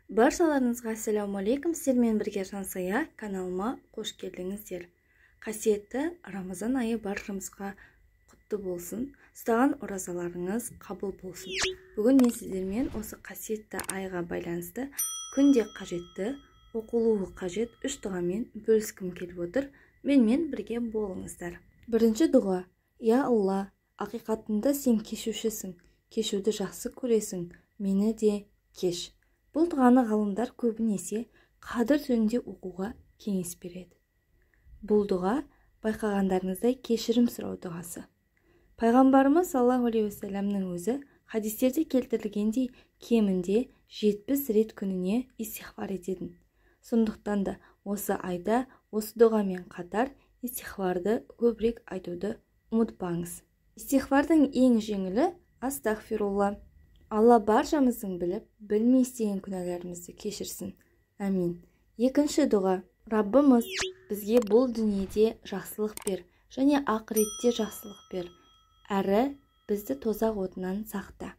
Баршаларыңызға ассалаумалейкум. Сіздермен бірге Жансая каналыма қош келдіңіздер. Қасиетті Рамазан айы баршамызға құтты болсын. Ұстаған оразаларыңыз қабыл болсын. Бүгін мен сіздермен осы қасиетті айға байланысты күнде қажетті, оқылуы қажет 3 дұғамен бөліскім келіп отыр. Менімен бірге болыңыздар. Бірінші дұға: Я Алла, ақиқатында сен кешушісің, кешуді жақсы көресің, мені де кеш. Бұл дұғаны ғалымдар көбінесе қадір жөнінде оқуға кеңес береді. Бұл дұға байқағандарыңыздай кешірім сұрау дұғасы. Пайғамбарымыз саллаллаху алейхи уассаламның өзі хадистерде келтірілгендей кемінде 70 рет күніне истихфар ететін. Сондықтан да осы айда осы дұғамен қатар истихфарды көбірек айтуды ұмытпаңыз. Истихфардың ең жеңілі астағфирулла. Алла баршамыздың біліп, білмей істеген күнәларымызды кешірсін. Әмин. Екінші дұға: Раббымыз, бізге бұл дүниеде жақсылық бер, және ақыретте жақсылық бер, әрі бізді тозақ отынан сақта.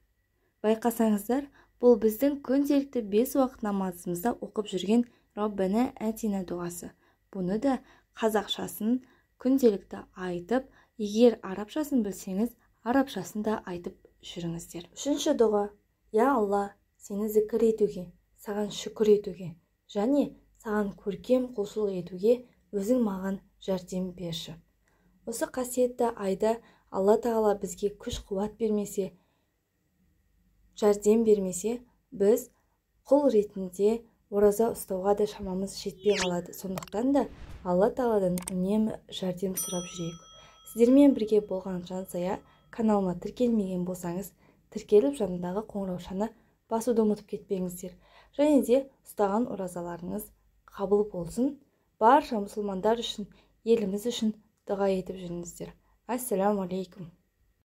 Байқасаңыздар, бұл біздің күнделікті 5 уақыт намазымызда оқып жүрген Раббана әтина дұғасы. Бұны да қазақшасын күнделікті айтып, егер арабшасын білсеңіз, арабшасын да айтып жүріңіздер. Үшінші дұға: Я Алла, сені зікір етуге, саған шүкір етуге, және саған көркем құлшылық етуге өзің маған жәрдем берші. Осы қасиетті айда Алла Тағала бізге күш-қуат бермесе, жәрдем бермесе, біз құл ретінде ораза ұстауға да шамамыз жетпей қалады. Сондықтан да Алла Тағаладан үнемі жәрдем сұрап жүрейік. Сіздермен бірге болған Жансая каналыма тіркелмеген болсаңыз, тіркеліп жанындағы қоңыраушаны басуды ұмытып кетпеңіздер. Және де ұстаған оразаларыңыз қабыл болсын. Барша мұсылмандар үшін, еліміз үшін дұға етіп жүріңіздер. Ассаламу алейкум.